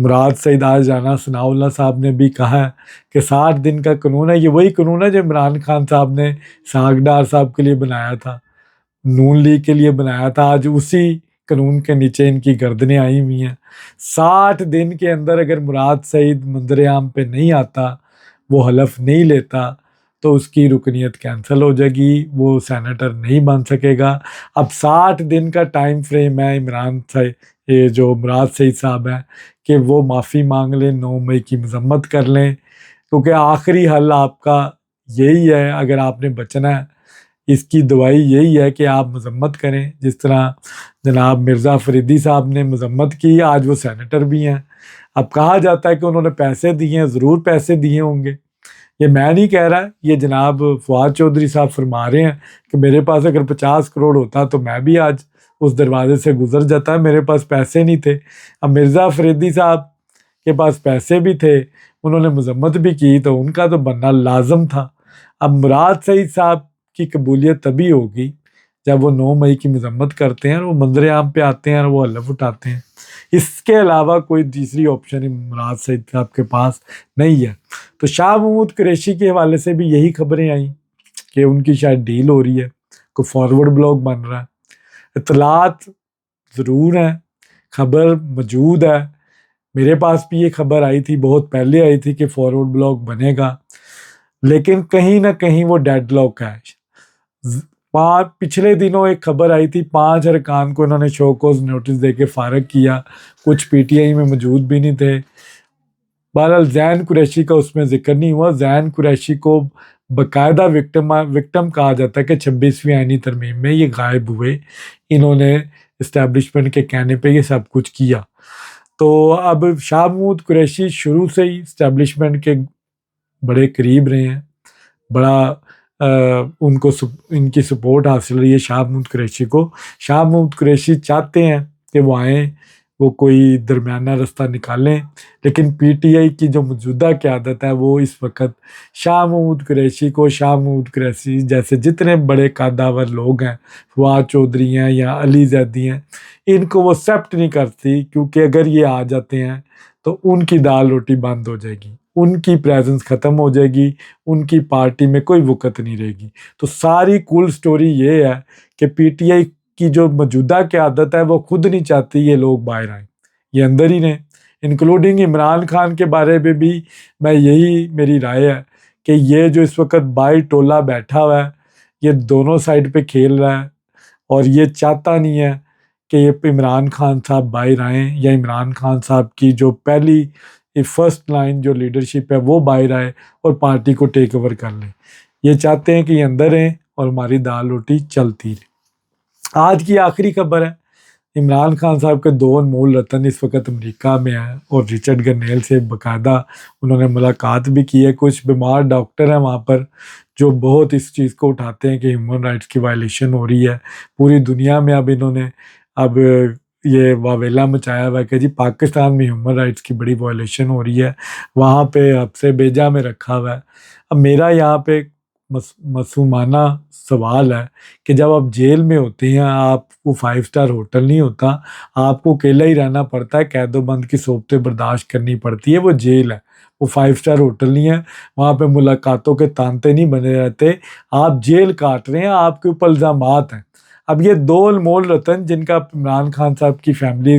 مراد سعید آج رانا ثناء اللہ صاحب نے بھی کہا ہے کہ 60 دن کا قانون ہے، یہ وہی قانون ہے جو عمران خان صاحب نے اسحاق ڈار صاحب کے لیے بنایا تھا، نون لیگ کے لیے بنایا تھا، آج اسی قانون کے نیچے ان کی گردنیں آئی ہوئی ہیں۔ 60 دن کے اندر اگر مراد سعید منظر عام پہ نہیں آتا، وہ حلف نہیں لیتا، تو اس کی رکنیت کینسل ہو جائے گی، وہ سینیٹر نہیں بن سکے گا۔ اب 60 دن کا ٹائم فریم ہے عمران سے یہ جو مراد سعید صاحب ہیں کہ وہ معافی مانگ لیں، 9 مئی کی مذمت کر لیں، کیونکہ آخری حل آپ کا یہی ہے اگر آپ نے بچنا ہے، اس کی دوائی یہی ہے کہ آپ مذمت کریں، جس طرح جناب مرزا فریدی صاحب نے مذمت کی، آج وہ سینیٹر بھی ہیں۔ اب کہا جاتا ہے کہ انہوں نے پیسے دیے ہیں، ضرور پیسے دیے ہوں گے، یہ میں نہیں کہہ رہا، یہ جناب فواد چودھری صاحب فرما رہے ہیں کہ میرے پاس اگر 50 کروڑ ہوتا تو میں بھی آج اس دروازے سے گزر جاتا، میرے پاس پیسے نہیں تھے۔ اب مرزا فریدی صاحب کے پاس پیسے بھی تھے، انہوں نے مذمت بھی کی، تو ان کا تو بننا لازم تھا۔ اب مراد سعید صاحب کی قبولیت تبھی ہوگی جب وہ 9 مئی کی مذمت کرتے ہیں اور وہ منظر عام پہ آتے ہیں اور وہ حلف اٹھاتے ہیں۔ اس کے علاوہ کوئی تیسری آپشن مراد سعید صاحب کے پاس نہیں ہے۔ تو شاہ محمود قریشی کے حوالے سے بھی یہی خبریں آئیں کہ ان کی شاید ڈیل ہو رہی ہے، کوئی فارورڈ بلاگ بن رہا ہے۔ اطلاعات ضرور ہیں، خبر موجود ہے، میرے پاس بھی یہ خبر آئی تھی، بہت پہلے آئی تھی کہ فارورڈ بلاگ بنے گا، لیکن کہیں نہ کہیں وہ ڈیڈ لاک ہے۔ پچھلے دنوں ایک خبر آئی تھی 5 ارکان کو انہوں نے شو کوز نوٹس دے کے فارغ کیا، کچھ پی ٹی آئی میں موجود بھی نہیں تھے۔ بہرحال زین قریشی کا اس میں ذکر نہیں ہوا، زین قریشی کو باقاعدہ وکٹم کہا جاتا ہے کہ 26ویں آئینی ترمیم میں یہ غائب ہوئے، انہوں نے اسٹیبلشمنٹ کے کہنے پہ یہ سب کچھ کیا۔ تو اب شاہ محمود قریشی شروع سے ہی اسٹیبلشمنٹ کے بڑے قریب رہے ہیں، بڑا ان کی سپورٹ حاصل رہی ہے شاہ محمود قریشی کو۔ شاہ محمود قریشی چاہتے ہیں کہ وہ آئیں، وہ کوئی درمیانہ رستہ نکالیں، لیکن پی ٹی آئی کی جو موجودہ قیادت ہے وہ اس وقت شاہ محمود قریشی کو، شاہ محمود قریشی جیسے جتنے بڑے قاداور لوگ ہیں، فواد چودھری ہیں یا علی زیدی ہیں، ان کو وہ ایکسیپٹ نہیں کرتی، کیونکہ اگر یہ آ جاتے ہیں تو ان کی دال روٹی بند ہو جائے گی، ان کی پریزنس ختم ہو جائے گی، ان کی پارٹی میں کوئی وقت نہیں رہے گی۔ تو ساری کول سٹوری یہ ہے کہ پی ٹی آئی کی جو موجودہ قیادت ہے وہ خود نہیں چاہتی یہ لوگ باہر آئیں، یہ اندر ہی رہیں، انکلوڈنگ عمران خان کے بارے میں بھی میں یہی میری رائے ہے کہ یہ جو اس وقت بائی ٹولہ بیٹھا ہوا ہے، یہ دونوں سائڈ پہ کھیل رہا ہے اور یہ چاہتا نہیں ہے کہ یہ عمران خان صاحب باہر آئیں یا عمران خان صاحب کی جو پہلی فرسٹ لائن جو لیڈرشپ ہے وہ باہر آئے اور پارٹی کو ٹیک اوور کر لیں۔ یہ چاہتے ہیں کہ یہ اندر رہیں اور ہماری دال روٹی چلتی رہے۔ آج کی آخری خبر ہے، عمران خان صاحب کے 2 انمول رتن اس وقت امریکہ میں ہیں اور رچرڈ گرنیل سے باقاعدہ انہوں نے ملاقات بھی کی ہے۔ کچھ بیمار ڈاکٹر ہیں وہاں پر جو بہت اس چیز کو اٹھاتے ہیں کہ ہیومن رائٹس کی وائلیشن ہو رہی ہے پوری دنیا میں۔ اب انہوں نے یہ واویلا مچایا ہوا ہے کہ جی پاکستان میں ہیومن رائٹس کی بڑی وائلیشن ہو رہی ہے، وہاں پہ حبس بیجا میں رکھا ہوا ہے۔ اب میرا یہاں پہ معصومانہ سوال ہے کہ جب آپ جیل میں ہوتے ہیں، آپ کو 5 اسٹار ہوٹل نہیں ہوتا، آپ کو اکیلا ہی رہنا پڑتا ہے، قید و بند کی صحبتیں برداشت کرنی پڑتی ہے، وہ جیل ہے، وہ 5 اسٹار ہوٹل نہیں ہے، وہاں پہ ملاقاتوں کے تانتے نہیں بنے رہتے، آپ جیل کاٹ رہے ہیں، آپ کے اوپر الزامات ہیں۔ اب یہ 2 انمول رتن جن کا عمران خان صاحب کی فیملی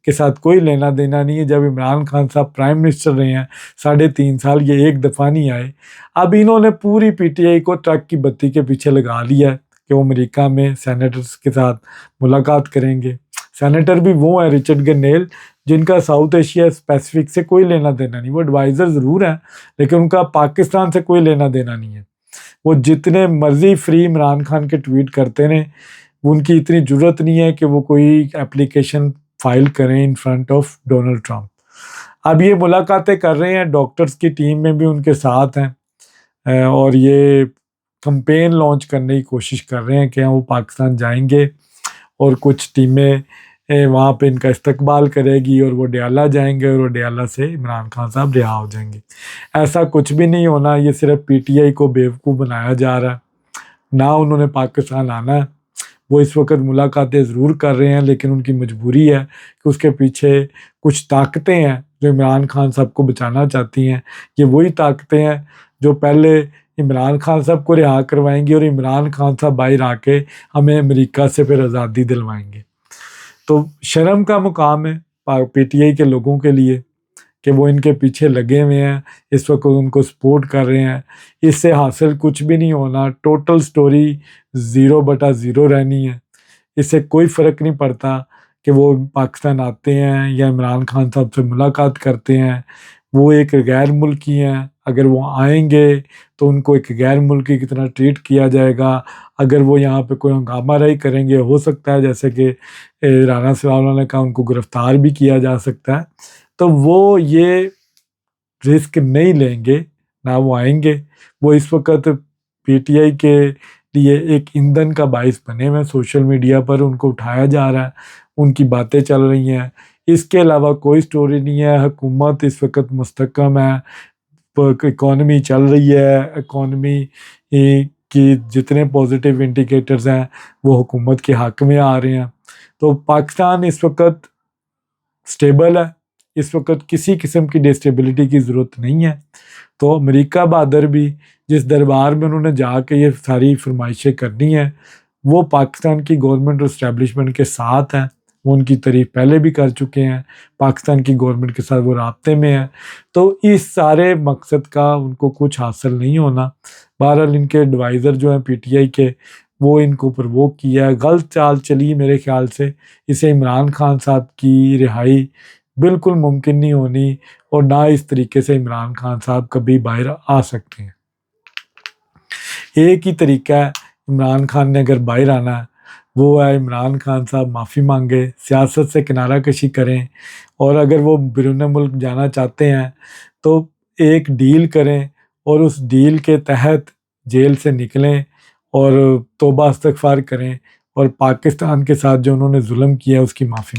کے ساتھ کوئی لینا دینا نہیں ہے، جب عمران خان صاحب پرائم منسٹر رہے ہیں 3.5 سال، یہ ایک دفعہ نہیں آئے، اب انہوں نے پوری پی ٹی آئی کو ٹرک کی بتی کے پیچھے لگا لیا ہے کہ وہ امریکہ میں سینیٹرز کے ساتھ ملاقات کریں گے۔ سینیٹر بھی وہ ہیں رچرڈ گرنیل جن کا ساؤتھ ایشیا اسپیسیفک سے کوئی لینا دینا نہیں، وہ ایڈوائزر ضرور ہیں لیکن ان کا پاکستان سے کوئی لینا دینا نہیں ہے۔ وہ جتنے مرضی فری عمران خان کے ٹویٹ کرتے ہیں، ان کی اتنی جرت نہیں ہے کہ وہ کوئی اپلیکیشن فائل کریں in front of Donald Trump. اب یہ ملاقاتیں کر رہے ہیں، ڈاکٹرز کی ٹیم میں بھی ان کے ساتھ ہیں اور یہ کمپین لانچ کرنے کی کوشش کر رہے ہیں کہ وہ پاکستان جائیں گے اور کچھ ٹیمیں وہاں پہ ان کا استقبال کرے گی اور وہ ڈیالہ جائیں گے اور وہ ڈیالہ سے عمران خان صاحب رہا ہو جائیں گے۔ ایسا کچھ بھی نہیں ہونا، یہ صرف پی ٹی آئی کو بیوقوف بنایا جا رہا ہے، نہ انہوں نے پاکستان آنا ہے۔ وہ اس وقت ملاقاتیں ضرور کر رہے ہیں لیکن ان کی مجبوری ہے کہ اس کے پیچھے کچھ طاقتیں ہیں جو عمران خان صاحب کو بچانا چاہتی ہیں، یہ وہی طاقتیں ہیں جو پہلے عمران خان صاحب کو رہا کروائیں گی اور عمران خان صاحب باہر آ کے ہمیں امریکہ سے پھر آزادی دلوائیں گے۔ تو شرم کا مقام ہے پی ٹی آئی کے لوگوں کے لیے کہ وہ ان کے پیچھے لگے ہوئے ہیں، اس وقت ان کو سپورٹ کر رہے ہیں۔ اس سے حاصل کچھ بھی نہیں ہونا، ٹوٹل سٹوری 0/0 رہنی ہے۔ اس سے کوئی فرق نہیں پڑتا کہ وہ پاکستان آتے ہیں یا عمران خان صاحب سے ملاقات کرتے ہیں، وہ ایک غیر ملکی ہیں۔ اگر وہ آئیں گے تو ان کو ایک غیر ملکی کی طرح ٹریٹ کیا جائے گا۔ اگر وہ یہاں پہ کوئی ہنگامہ رائی کریں گے، ہو سکتا ہے جیسے کہ رانا ثناءاللہ نے کہا ان کو گرفتار بھی کیا جا سکتا ہے۔ تو وہ یہ رسک نہیں لیں گے، نہ وہ آئیں گے۔ وہ اس وقت پی ٹی آئی کے لیے ایک ایندھن کا باعث بنے ہوئے ہیں، سوشل میڈیا پر ان کو اٹھایا جا رہا ہے، ان کی باتیں چل رہی ہیں۔ اس کے علاوہ کوئی سٹوری نہیں ہے۔ حکومت اس وقت مستحکم ہے، اکانومی چل رہی ہے، اکانومی کی جتنے پازیٹیو انڈیکیٹرز ہیں وہ حکومت کے حق میں آ رہے ہیں۔ تو پاکستان اس وقت سٹیبل ہے، اس وقت کسی قسم کی ڈسٹیبلٹی کی ضرورت نہیں ہے۔ تو امریکہ بہادر بھی جس دربار میں انہوں نے جا کے یہ ساری فرمائشیں کرنی ہیں، وہ پاکستان کی گورنمنٹ اور اسٹیبلشمنٹ کے ساتھ ہیں۔ وہ ان کی تعریف پہلے بھی کر چکے ہیں، پاکستان کی گورنمنٹ کے ساتھ وہ رابطے میں ہیں۔ تو اس سارے مقصد کا ان کو کچھ حاصل نہیں ہونا۔ بہرحال ان کے ایڈوائزر جو ہیں پی ٹی آئی کے، وہ ان کو پرووک کیا ہے، غلط چال چلی میرے خیال سے۔ اسے عمران خان صاحب کی رہائی بالکل ممکن نہیں ہونی، اور نہ اس طریقے سے عمران خان صاحب کبھی باہر آ سکتے ہیں۔ ایک ہی طریقہ ہے عمران خان نے اگر باہر آنا ہے، وہ ہے عمران خان صاحب معافی مانگے، سیاست سے کنارہ کشی کریں، اور اگر وہ بیرون ملک جانا چاہتے ہیں تو ایک ڈیل کریں اور اس ڈیل کے تحت جیل سے نکلیں اور توبہ استغفار کریں، اور پاکستان کے ساتھ جو انہوں نے ظلم کیا اس کی معافی مانگیں۔